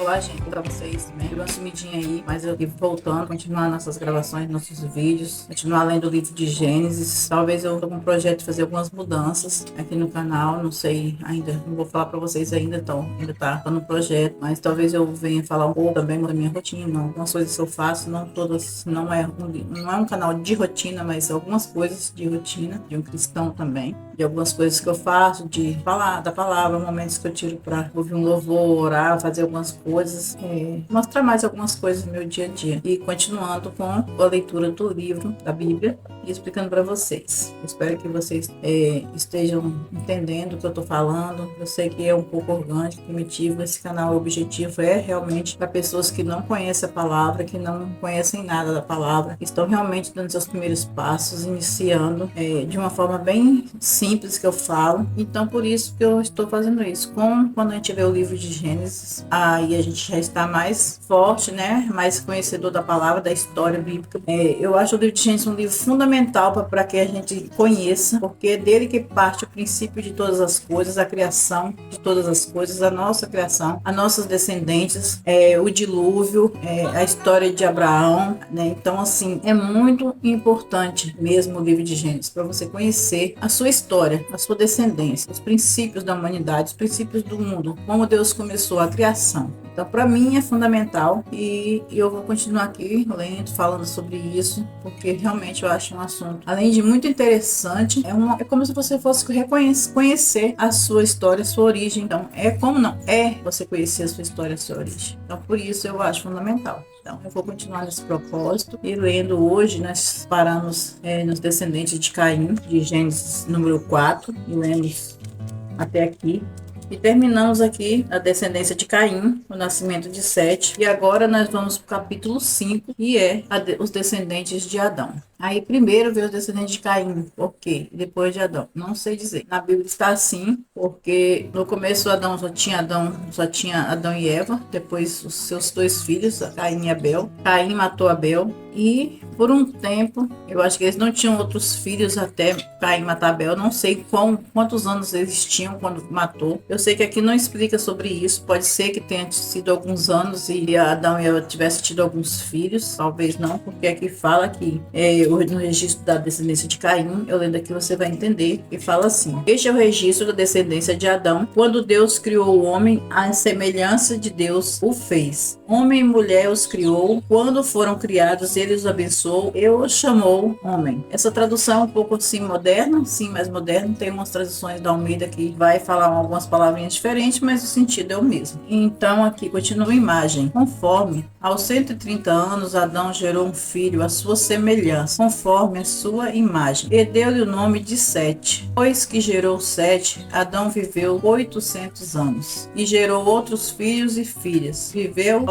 Olá, gente, pra vocês, né? Deu uma sumidinha aí, mas eu vivo voltando, continuar nossas gravações, nossos vídeos, continuar lendo o livro de Gênesis. Talvez eu tô com um projeto de fazer algumas mudanças aqui no canal, não sei ainda, não vou falar pra vocês ainda, então ainda tá no projeto, mas talvez eu venha falar um pouco também da minha rotina, algumas coisas que eu faço, não todas, não é um canal de rotina, mas algumas coisas de rotina, de um cristão também, de algumas coisas que eu faço, de falar da palavra, momentos que eu tiro pra ouvir um louvor, orar, fazer algumas coisas, mostrar mais algumas coisas do meu dia a dia. E continuando com a leitura do livro da Bíblia e explicando para vocês. Espero que vocês estejam entendendo o que eu estou falando. Eu sei que é um pouco orgânico, primitivo. Esse canal, o objetivo é realmente para pessoas que não conhecem a palavra, que não conhecem nada da palavra, que estão realmente dando seus primeiros passos, iniciando de uma forma bem simples que eu falo. Então, por isso que eu estou fazendo isso. Quando a gente lê o livro de Gênesis, aí a gente já está mais forte, né? Mais conhecedor da palavra, da história bíblica. Eu acho o livro de Gênesis um livro fundamental para que a gente conheça, porque é dele que parte o princípio de todas as coisas, a criação de todas as coisas, a nossa criação, as nossas descendentes, o dilúvio, a história de Abraão, né? Então, assim, é muito importante mesmo o livro de Gênesis para você conhecer a sua história, a sua descendência, os princípios da humanidade, os princípios do mundo, como Deus começou a criação. Então, para mim é fundamental e eu vou continuar aqui lendo, falando sobre isso, porque realmente eu acho um assunto, além de muito interessante, é como se você fosse conhecer a sua história, a sua origem. Então, você conhecer a sua história, a sua origem. Então, por isso eu acho fundamental. Então, eu vou continuar nesse propósito e lendo hoje, nós paramos nos descendentes de Caim, de Gênesis número 4, e lemos até aqui. E terminamos aqui a descendência de Caim, o nascimento de Sete. E agora nós vamos para o capítulo 5, que é os descendentes de Adão. Aí primeiro veio os descendentes de Caim, por quê? Depois de Adão, não sei dizer. Na Bíblia está assim, porque no começo só tinha Adão e Eva, depois os seus dois filhos, Caim e Abel. Caim matou Abel e por um tempo, eu acho que eles não tinham outros filhos até Caim matar Abel, não sei quantos anos eles tinham quando matou. Eu sei que aqui não explica sobre isso, pode ser que tenha sido alguns anos e Adão e Eva tivessem tido alguns filhos, talvez não, porque aqui fala que no registro da descendência de Caim, eu lendo aqui você vai entender, e fala assim: este é o registro da descendência de Adão, quando Deus criou o homem, à semelhança de Deus o fez. Homem e mulher os criou, quando foram criados, ele os abençoou, e os chamou homem. Essa tradução é um pouco assim moderna, sim, mais moderna, tem umas traduções da Almeida que vai falar algumas palavrinhas diferentes, mas o sentido é o mesmo. Então aqui continua a imagem. Conforme aos 130 anos, Adão gerou um filho à sua semelhança, conforme a sua imagem, e deu-lhe o nome de Sete. Depois que gerou Sete, Adão viveu 800 anos e gerou outros filhos e filhas. Viveu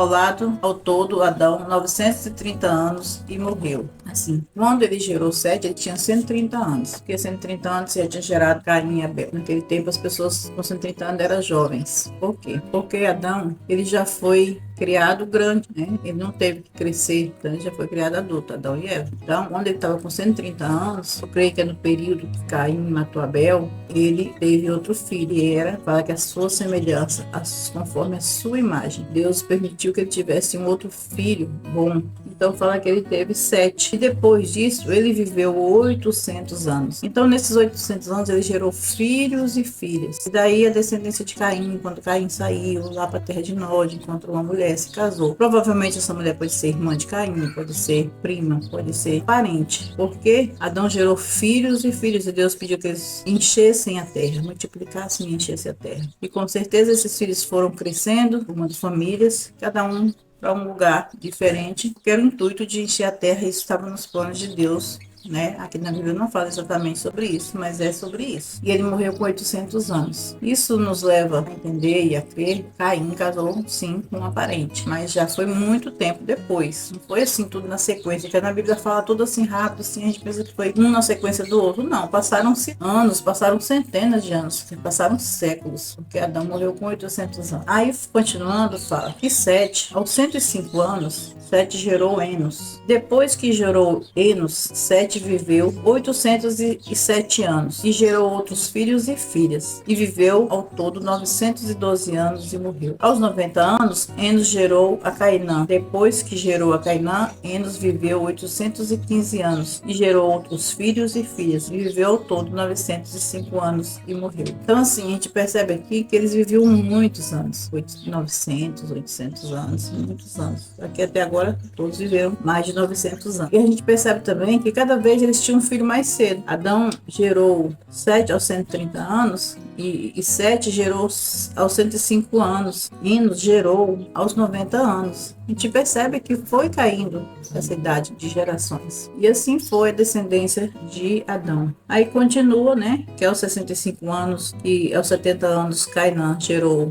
ao todo Adão 930 anos e morreu. Assim, quando ele gerou Sete, ele tinha 130 anos, porque 130 anos ele tinha gerado Caim e Abel. Naquele tempo as pessoas com 130 anos eram jovens. Por quê? Porque Adão, ele já foi criado grande, né? Ele não teve que crescer, então ele já foi criado adulto, Adão e Eva. Então, quando ele estava com 130 anos, eu creio que é no período que Caim matou Abel, ele teve outro filho, e fala que a sua semelhança, conforme a sua imagem. Deus permitiu que ele tivesse um outro filho bom. Então fala que ele teve 7. E depois disso, ele viveu 800 anos. Então, nesses 800 anos, ele gerou filhos e filhas. E daí a descendência de Caim, quando Caim saiu lá para a terra de Nod, encontrou uma mulher, se casou. Provavelmente essa mulher pode ser irmã de Caim, pode ser prima, pode ser parente. Porque Adão gerou filhos e filhas, e Deus pediu que eles enchessem a terra, multiplicassem e enchessem a terra. E com certeza esses filhos foram crescendo, formando famílias, cada um para um lugar diferente, que era o intuito de encher a terra, e isso estava nos planos de Deus, né? Aqui na Bíblia não fala exatamente sobre isso, mas é sobre isso. E ele morreu com 800 anos. Isso nos leva a entender e a crer que Caim casou sim com uma parente, mas já foi muito tempo depois. Não foi assim tudo na sequência, que na Bíblia fala tudo assim rápido, assim, a gente pensa que foi um na sequência do outro. Não, passaram-se anos, passaram centenas de anos, passaram séculos, porque Adão morreu com 800 anos. Aí, continuando, fala que Sete, aos 105 anos, Sete gerou Enos. Depois que gerou Enos, Sete viveu 807 anos e gerou outros filhos e filhas. E viveu ao todo 912 anos e morreu. Aos 90 anos, Enos gerou a Cainã. Depois que gerou a Cainã, Enos viveu 815 anos e gerou outros filhos e filhas. E viveu ao todo 905 anos e morreu. Então, assim, a gente percebe aqui que eles viviam muitos anos. 900, 800 anos, muitos anos. Aqui até agora, todos viveram mais de 900 anos. E a gente percebe também que cada vez eles tinham um filho mais cedo. Adão gerou Sete aos 130 anos e Sete gerou aos 105 anos. Enos gerou aos 90 anos. A gente percebe que foi caindo essa idade de gerações. E assim foi a descendência de Adão. Aí continua, né? Que aos 65 anos e aos 70 anos, Cainã gerou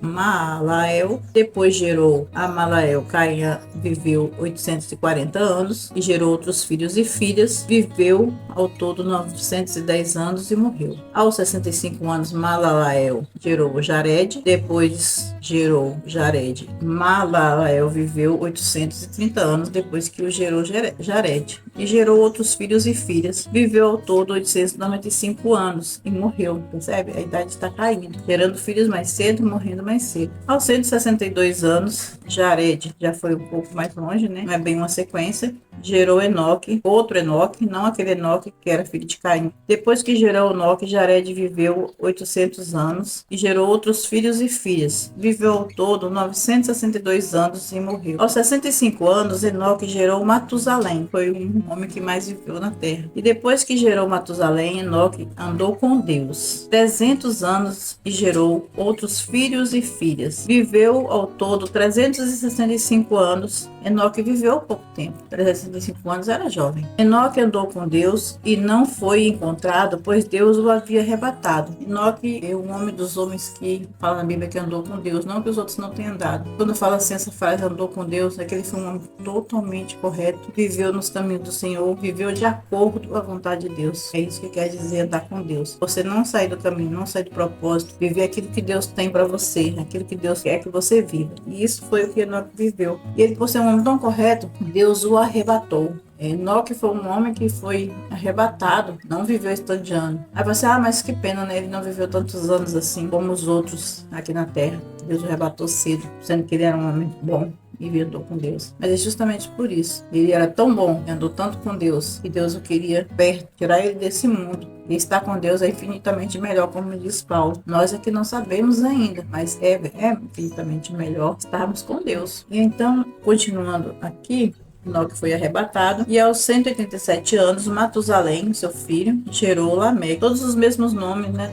Malael. Depois gerou Amalael. Cainã viveu 840 anos e gerou outros filhos e filhas. Viveu ao todo 910 anos e morreu. Aos 65 anos, Malalael gerou Jared. Depois gerou Jared Malalael viveu 830 anos depois que o gerou Jared. E gerou outros filhos e filhas. Viveu ao todo 895 anos e morreu. Percebe? A idade está caindo. Gerando filhos mais cedo, morrendo mais cedo. Aos 162 anos, Jared já foi um pouco mais longe, né? Não é bem uma sequência. Gerou Enoque, outro Enoque, não aquele Enoque que era filho de Caim. Depois que gerou Enoque, Jared viveu 800 anos e gerou outros filhos e filhas. Viveu ao todo 962 anos e morreu. Aos 65 anos, Enoque gerou Matusalém. Foi um homem que mais viveu na terra. E depois que gerou Matusalém, Enoque andou com Deus 300 anos e gerou outros filhos e filhas. Viveu ao todo 365 anos. Enoque viveu pouco tempo. 365 anos, era jovem. Enoque andou com Deus e não foi encontrado, pois Deus o havia arrebatado. Enoque é um homem dos homens que fala na Bíblia que andou com Deus, não que os outros não tenham andado. Quando fala assim essa frase, andou com Deus, é que ele foi um homem totalmente correto, viveu nos caminhos do Senhor, viveu de acordo com a vontade de Deus. É isso que quer dizer andar com Deus. Você não sair do caminho, não sair do propósito, viver aquilo que Deus tem para você, aquilo que Deus quer que você viva. E isso foi o que Enoque viveu. E ele, por ser um homem tão correto, Deus o arrebatou. Enoque foi um homem que foi arrebatado, não viveu estagiando. Aí você, mas que pena, né? Ele não viveu tantos anos assim como os outros aqui na terra. Deus o arrebatou cedo, sendo que ele era um homem bom e andou com Deus. Mas é justamente por isso. Ele era tão bom, andou tanto com Deus, que Deus o queria perto, tirar ele desse mundo. E estar com Deus é infinitamente melhor, como diz Paulo. Nós é que não sabemos ainda, mas é infinitamente melhor estarmos com Deus. E então, continuando aqui, Enoque foi arrebatado e aos 187 anos, Matusalém, seu filho, gerou Lameque. Todos os mesmos nomes, né,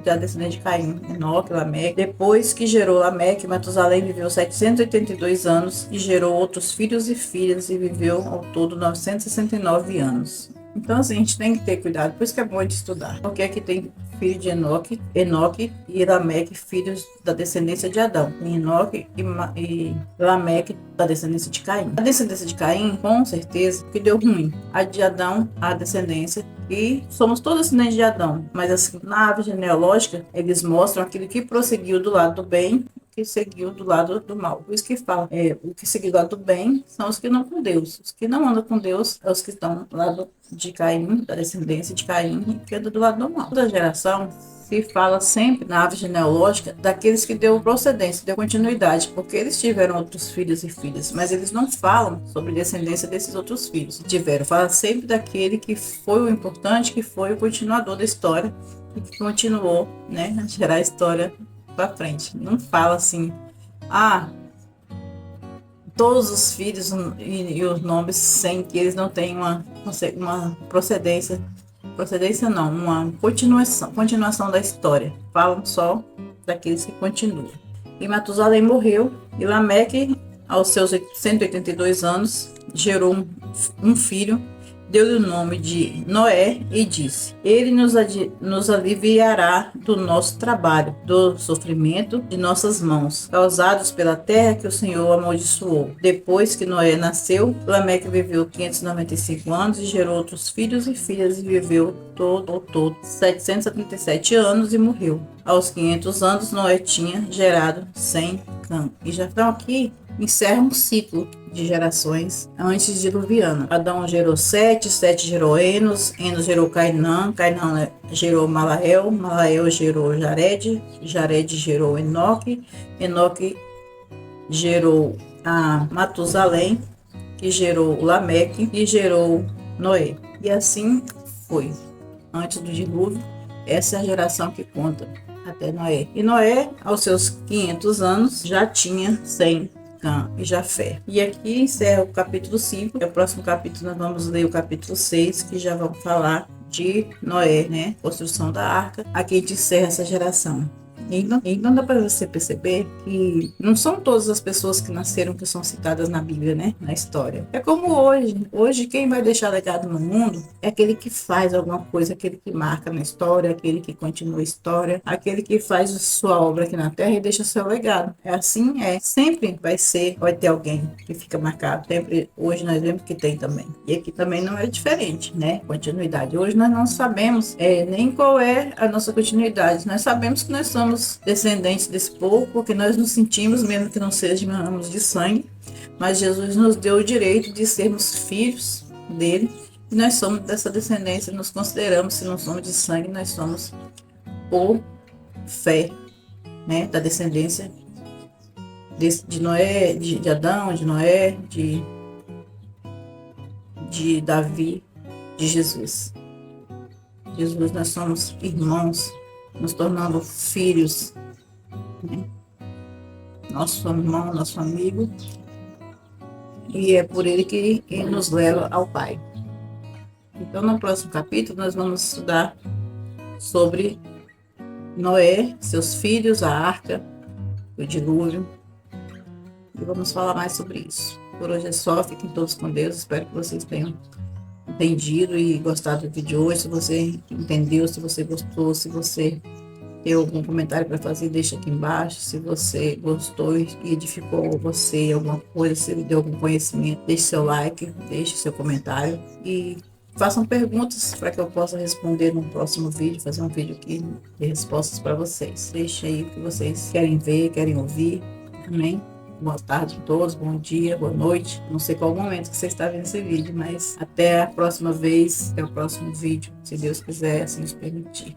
da descendente de Caim, Enoque, Lameque. Depois que gerou Lameque, Matusalém viveu 782 anos e gerou outros filhos e filhas e viveu ao todo 969 anos. Então, assim, a gente tem que ter cuidado, por isso que é bom de estudar. Porque aqui tem filho de Enoque e Lameque, filhos da descendência de Adão. E Enoque e Lameque, da descendência de Caim. A descendência de Caim, com certeza, que deu ruim. A de Adão, a descendência, e somos todos descendentes de Adão. Mas assim, na árvore genealógica, eles mostram aquele que prosseguiu do lado do bem, que seguiu do lado do mal. Por isso que fala, o que seguiu do lado do bem são os que não com Deus. Os que não andam com Deus é os que estão do lado de Caim, da descendência de Caim, que anda do lado do mal. Toda geração se fala sempre na árvore genealógica daqueles que deu procedência, deu continuidade, porque eles tiveram outros filhos e filhas, mas eles não falam sobre a descendência desses outros filhos. Fala sempre daquele que foi o importante, que foi o continuador da história e que continuou, né, a gerar a história para frente. Não fala assim, todos os filhos e os nomes sem que eles não tenham uma procedência não, uma continuação da história. Falam só daqueles que continuam. E Matusalém morreu e Lameque, aos seus 182 anos, gerou um filho, deu-lhe o nome de Noé e disse: ele nos aliviará do nosso trabalho, do sofrimento de nossas mãos, causados pela terra que o Senhor amaldiçoou. Depois que Noé nasceu, Lameque viveu 595 anos e gerou outros filhos e filhas e viveu todo 777 anos e morreu. Aos 500 anos, Noé tinha gerado Sem Cã e Jafé. Então aqui encerra um ciclo de gerações antes diluviana. Adão gerou Sete, Sete gerou Enos, Enos gerou Cainã, Cainã gerou Malael, Malael gerou Jared, Jared gerou Enoque, Enoque gerou a Matusalém, que gerou Lameque e gerou Noé. E assim foi. Antes do dilúvio, essa é a geração que conta até Noé. E Noé, aos seus 500 anos, já tinha 100 Cã e Jafé. E aqui encerra o capítulo 5. E o próximo capítulo nós vamos ler o capítulo 6, que já vamos falar de Noé, né? Construção da arca. Aqui a gente encerra essa geração. Então dá para você perceber que não são todas as pessoas que nasceram que são citadas na Bíblia, né? Na história. É como hoje. Hoje quem vai deixar legado no mundo é aquele que faz alguma coisa, aquele que marca na história, aquele que continua a história, aquele que faz sua obra aqui na Terra e deixa seu legado. É assim, é. Sempre vai ter alguém que fica marcado. Sempre, hoje nós vemos que tem também. E aqui também não é diferente, né? Continuidade. Hoje nós não sabemos nem qual é a nossa continuidade. Nós sabemos que nós somos descendentes desse povo, porque nós nos sentimos, mesmo que não sejamos de sangue, mas Jesus nos deu o direito de sermos filhos dele, e nós somos dessa descendência, nos consideramos, se não somos de sangue, nós somos por fé, né, da descendência de Noé, de Adão, de Noé, de Davi, de Jesus. Jesus, nós somos irmãos, nos tornando filhos, né? Nosso irmão, nosso amigo, e é por ele que ele nos leva ao Pai. Então, no próximo capítulo, nós vamos estudar sobre Noé, seus filhos, a arca, o dilúvio, e vamos falar mais sobre isso. Por hoje é só, fiquem todos com Deus, espero que vocês tenham entendido e gostado do vídeo hoje. Se você entendeu, se você gostou, se você tem algum comentário para fazer, deixa aqui embaixo. Se você gostou e edificou você alguma coisa, se deu algum conhecimento, deixe seu like, deixe seu comentário e façam perguntas para que eu possa responder no próximo vídeo, fazer um vídeo aqui de respostas para vocês. Deixe aí o que vocês querem ver, querem ouvir. Amém? Boa tarde a todos, bom dia, boa noite. Não sei qual momento que você está vendo esse vídeo, mas até a próxima vez, até o próximo vídeo, se Deus quiser, assim nos permitir.